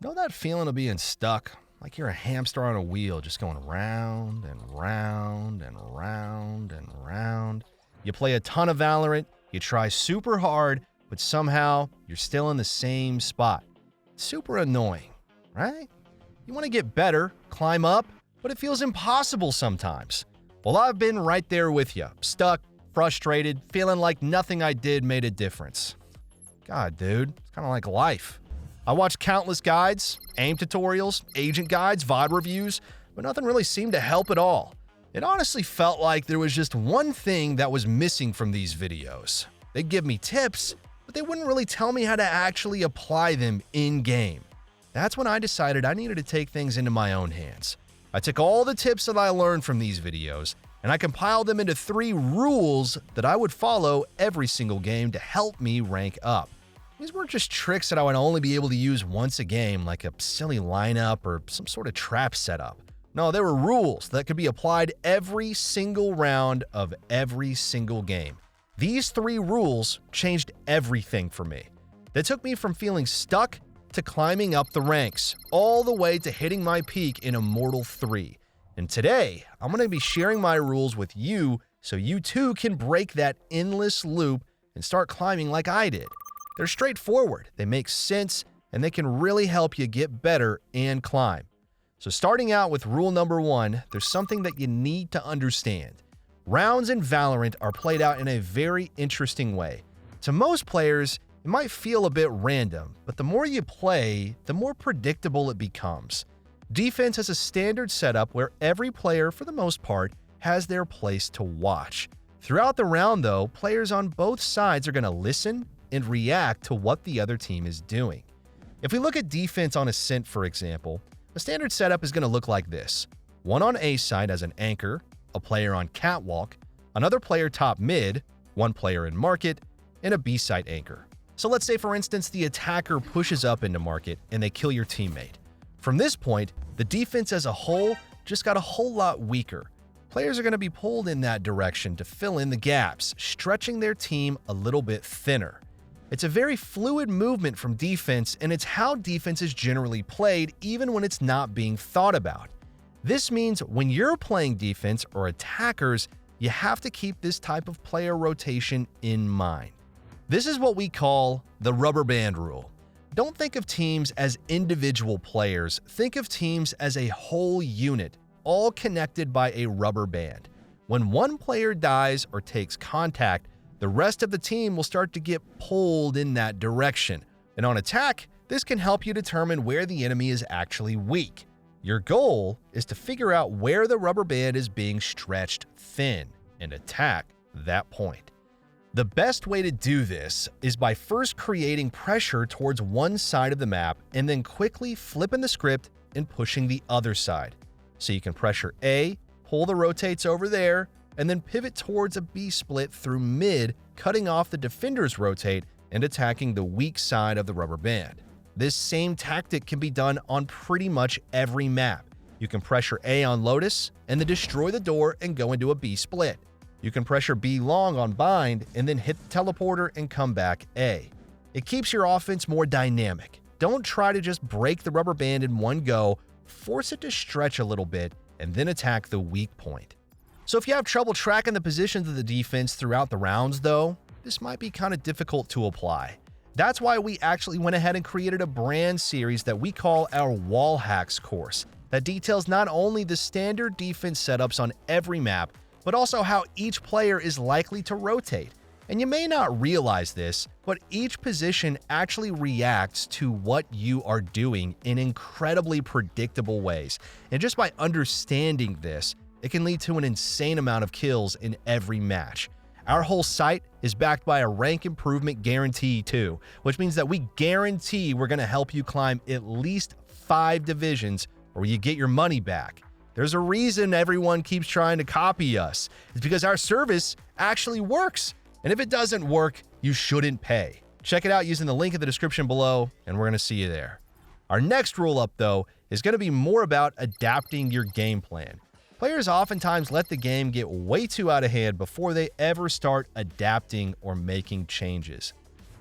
Know that feeling of being stuck? Like you're a hamster on a wheel just going round and round and round and round. You play a ton of Valorant, you try super hard, but somehow you're still in the same spot. Super annoying, right? You want to get better, climb up, but it feels impossible sometimes. Well, I've been right there with you, stuck, frustrated, feeling like nothing I did made a difference. God, dude, it's kind of like life. I watched countless guides, aim tutorials, agent guides, VOD reviews, but nothing really seemed to help at all. It honestly felt like there was just one thing that was missing from these videos. They'd give me tips, but they wouldn't really tell me how to actually apply them in-game. That's when I decided I needed to take things into my own hands. I took all the tips that I learned from these videos, and I compiled them into 3 rules that I would follow every single game to help me rank up. These weren't just tricks that I would only be able to use once a game, like a silly lineup or some sort of trap setup. No, there were rules that could be applied every single round of every single game. These 3 rules changed everything for me. They took me from feeling stuck to climbing up the ranks, all the way to hitting my peak in Immortal 3. And today, I'm going to be sharing my rules with you so you too can break that endless loop and start climbing like I did. They're straightforward, they make sense, and they can really help you get better and climb. So starting out with rule number 1, there's something that you need to understand. Rounds in Valorant are played out in a very interesting way. To most players, it might feel a bit random, but the more you play, the more predictable it becomes. Defense has a standard setup where every player, for the most part, has their place to watch. Throughout the round, though, players on both sides are going to listen and react to what the other team is doing. If we look at defense on Ascent, for example, a standard setup is going to look like this. One on A side as an anchor, a player on Catwalk, another player top mid, one player in Market, and a B side anchor. So let's say, for instance, the attacker pushes up into Market and they kill your teammate. From this point, the defense as a whole just got a whole lot weaker. Players are going to be pulled in that direction to fill in the gaps, stretching their team a little bit thinner. It's a very fluid movement from defense, and it's how defense is generally played even when it's not being thought about. This means when you're playing defense or attackers, you have to keep this type of player rotation in mind. This is what we call the rubber band rule. Don't think of teams as individual players, think of teams as a whole unit, all connected by a rubber band. When one player dies or takes contact, the rest of the team will start to get pulled in that direction. And on attack, this can help you determine where the enemy is actually weak. Your goal is to figure out where the rubber band is being stretched thin and attack that point. The best way to do this is by first creating pressure towards one side of the map and then quickly flipping the script and pushing the other side. So you can pressure A, pull the rotates over there, and then pivot towards a B split through mid, cutting off the defender's rotate and attacking the weak side of the rubber band. This same tactic can be done on pretty much every map. You can pressure A on Lotus and then destroy the door and go into a B split. You can pressure B long on Bind and then hit the teleporter and come back A. It keeps your offense more dynamic. Don't try to just break the rubber band in one go, force it to stretch a little bit and then attack the weak point. So if you have trouble tracking the positions of the defense throughout the rounds though, this might be kind of difficult to apply. That's why we actually went ahead and created a brand series that we call our Wall Hacks course that details not only the standard defense setups on every map, but also how each player is likely to rotate. And you may not realize this, but each position actually reacts to what you are doing in incredibly predictable ways. And just by understanding this, it can lead to an insane amount of kills in every match. Our whole site is backed by a rank improvement guarantee too, which means that we guarantee we're going to help you climb at least 5 divisions or you get your money back. There's a reason everyone keeps trying to copy us. It's because our service actually works. And if it doesn't work, you shouldn't pay. Check it out using the link in the description below, and we're going to see you there. Our next rule up, though, is going to be more about adapting your game plan. Players oftentimes let the game get way too out of hand before they ever start adapting or making changes.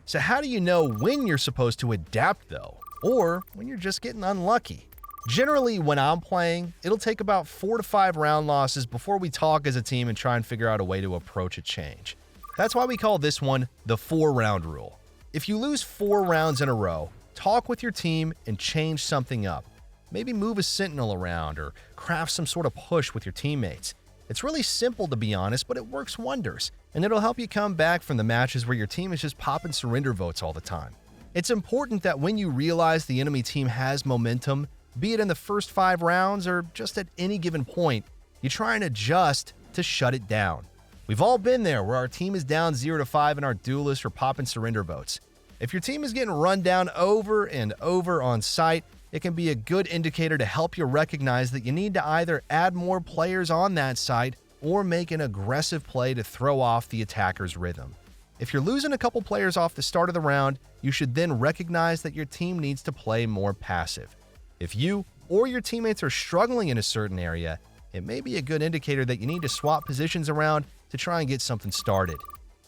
So how do you know when you're supposed to adapt, though? or when you're just getting unlucky. Generally, when I'm playing, it'll take about 4 to 5 round losses before we talk as a team and try and figure out a way to approach a change. That's why we call this one the 4-round rule. If you lose 4 rounds in a row, talk with your team and change something up. Maybe move a sentinel around or craft some sort of push with your teammates. It's really simple, to be honest, but it works wonders, and it'll help you come back from the matches where your team is just popping surrender votes all the time. It's important that when you realize the enemy team has momentum, be it in the first 5 rounds or just at any given point, you try and adjust to shut it down. We've all been there where our team is down 0 to 5 and our duelists are popping surrender votes. If your team is getting run down over and over on site, it can be a good indicator to help you recognize that you need to either add more players on that site or make an aggressive play to throw off the attacker's rhythm. If you're losing a couple players off the start of the round, you should then recognize that your team needs to play more passive. If you or your teammates are struggling in a certain area, it may be a good indicator that you need to swap positions around to try and get something started.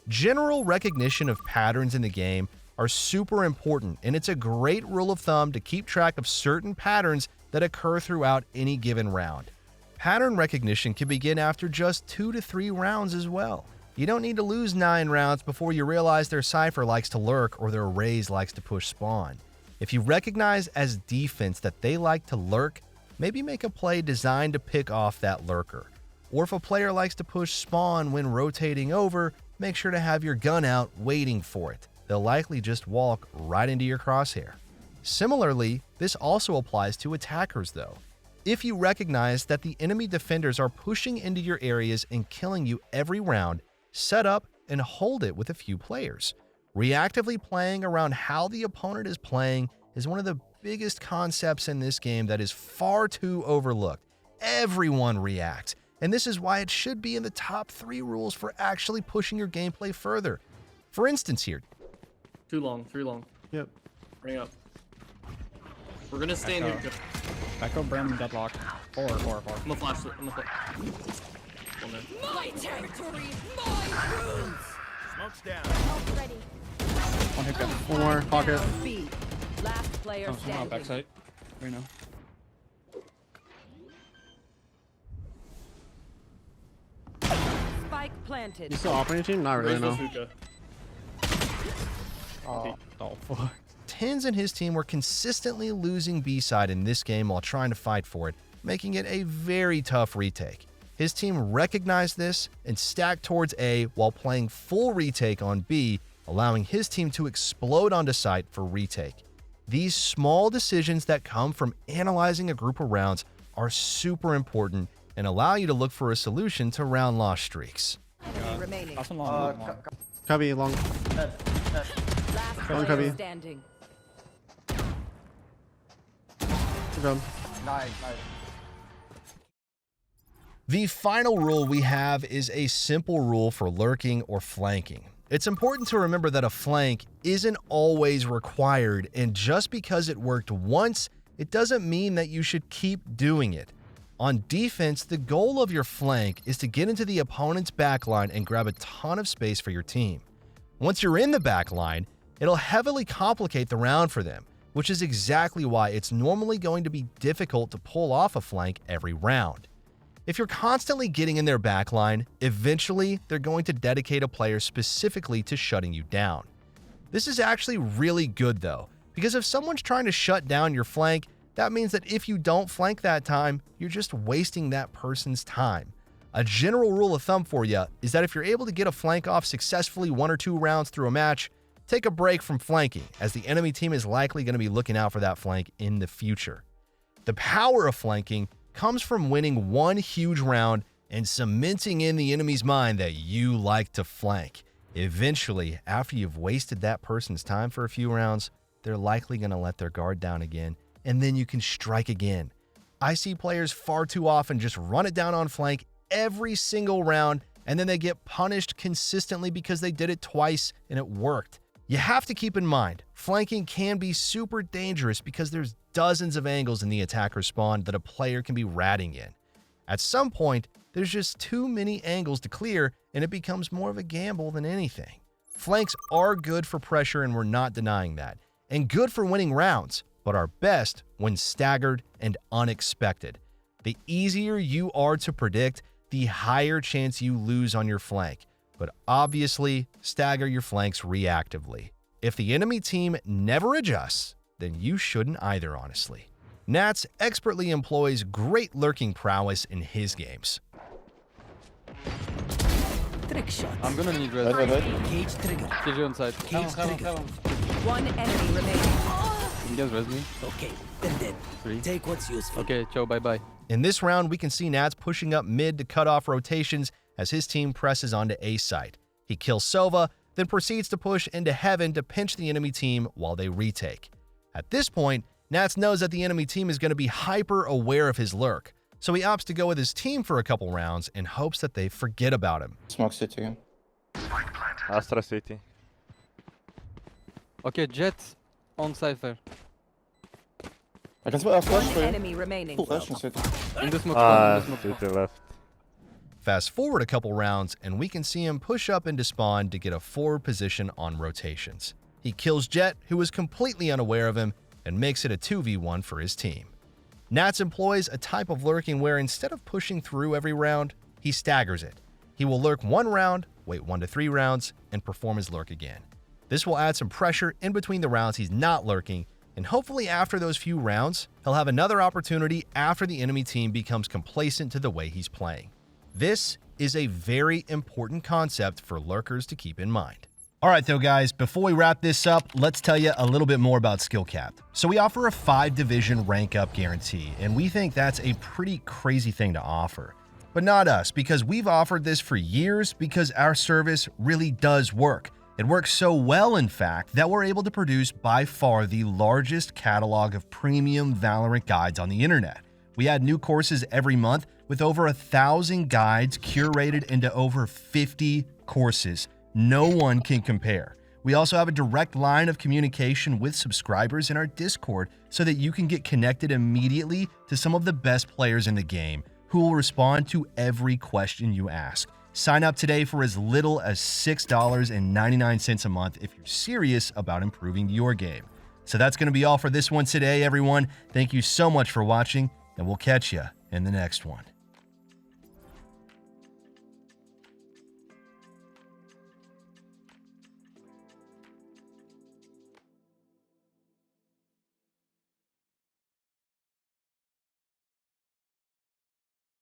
General recognition of patterns in the game are super important, and it's a great rule of thumb to keep track of certain patterns that occur throughout any given round. Pattern recognition can begin after just 2 to 3 rounds as well. You don't need to lose 9 rounds before you realize their Cypher likes to lurk or their Raze likes to push spawn. If you recognize as defense that they like to lurk, maybe make a play designed to pick off that lurker. Or if a player likes to push spawn when rotating over, make sure to have your gun out waiting for it. They'll likely just walk right into your crosshair. Similarly, this also applies to attackers though. If you recognize that the enemy defenders are pushing into your areas and killing you every round, set up and hold it with a few players. Reactively playing around how the opponent is playing is one of the biggest concepts in this game that is far too overlooked. Everyone reacts, and this is why it should be in the top 3 rules for actually pushing your gameplay further. For instance here. 2 long, 3 long. Yep. Bring up. We're gonna stay in here. Back up, Bram, deadlock. 4. I'm gonna flash it. I'm gonna flash. My territory, my rules. Smoke's down. Ready. 1 hit, 1 more, pocket. B. Last player Oh, somehow standing. backside. Right now. Spike planted. You still op on your team? Not really, no. Bazooka. Oh, fuck. Tins and his team were consistently losing B-side in this game while trying to fight for it, making it a very tough retake. His team recognized this and stacked towards A while playing full retake on B, allowing his team to explode onto site for retake. These small decisions that come from analyzing a group of rounds are super important and allow you to look for a solution to round loss streaks. Enemy remaining. Pass him long. Cubby, long. Last Long player cubby. standing. Good job. The final rule we have is a simple rule for lurking or flanking. It's important to remember that a flank isn't always required, and just because it worked once, it doesn't mean that you should keep doing it. On defense, the goal of your flank is to get into the opponent's backline and grab a ton of space for your team. Once you're in the backline, it'll heavily complicate the round for them, which is exactly why it's normally going to be difficult to pull off a flank every round. If you're constantly getting in their backline, eventually they're going to dedicate a player specifically to shutting you down. This is actually really good though, because if someone's trying to shut down your flank, that means that if you don't flank that time, you're just wasting that person's time. A general rule of thumb for you is that if you're able to get a flank off successfully 1 or 2 rounds through a match, take a break from flanking, as the enemy team is likely going to be looking out for that flank in the future. The power of flanking comes from winning one huge round and cementing in the enemy's mind that you like to flank. Eventually, after you've wasted that person's time for a few rounds, they're likely going to let their guard down again, and then you can strike again. I see players far too often just run it down on flank every single round, and then they get punished consistently because they did it twice and it worked. You have to keep in mind, flanking can be super dangerous because there's dozens of angles in the attacker's spawn that a player can be ratting in. At some point, there's just too many angles to clear and it becomes more of a gamble than anything. Flanks are good for pressure and we're not denying that, and good for winning rounds, but are best when staggered and unexpected. The easier you are to predict, the higher chance you lose on your flank, but obviously stagger your flanks reactively. If the enemy team never adjusts, then you shouldn't either, honestly. Nats expertly employs great lurking prowess in his games. Trick shot. I'm gonna need res. Cage trigger. KJ on side. Cage trigger. One enemy remaining. You guys res me? Okay, then. 3. Take what's useful. Okay, ciao, bye-bye. In this round, we can see Nats pushing up mid to cut off rotations as his team presses onto A site. He kills Sova, then proceeds to push into heaven to pinch the enemy team while they retake. At this point, Nats knows that the enemy team is going to be hyper aware of his lurk, so he opts to go with his team for a couple rounds in hopes that they forget about him. Smoke city again. Astra City. Okay, Jet on Cypher. I can flash One for you. enemy remaining. Full flash in city. In the smoke spawn, in the smoke City spawn. left. Fast forward a couple rounds, and we can see him push up into spawn to get a forward position on rotations. He kills Jet, who is completely unaware of him, and makes it a 2v1 for his team. Nats employs a type of lurking where instead of pushing through every round, he staggers it. He will lurk one round, wait 1 to 3 rounds, and perform his lurk again. This will add some pressure in between the rounds he's not lurking, and hopefully after those few rounds, he'll have another opportunity after the enemy team becomes complacent to the way he's playing. This is a very important concept for lurkers to keep in mind. All right, though, guys, before we wrap this up, let's tell you a little bit more about SkillCapped. So we offer a 5-division rank up guarantee, and we think that's a pretty crazy thing to offer. But not us, because we've offered this for years because our service really does work. It works so well, in fact, that we're able to produce by far the largest catalog of premium Valorant guides on the internet. We add new courses every month with over 1,000 guides curated into over 50 courses. No one can compare. We also have a direct line of communication with subscribers in our Discord so that you can get connected immediately to some of the best players in the game who will respond to every question you ask. Sign up today for as little as $6.99 a month if you're serious about improving your game. So that's going to be all for this one today, everyone. Thank you so much for watching, and we'll catch you in the next one.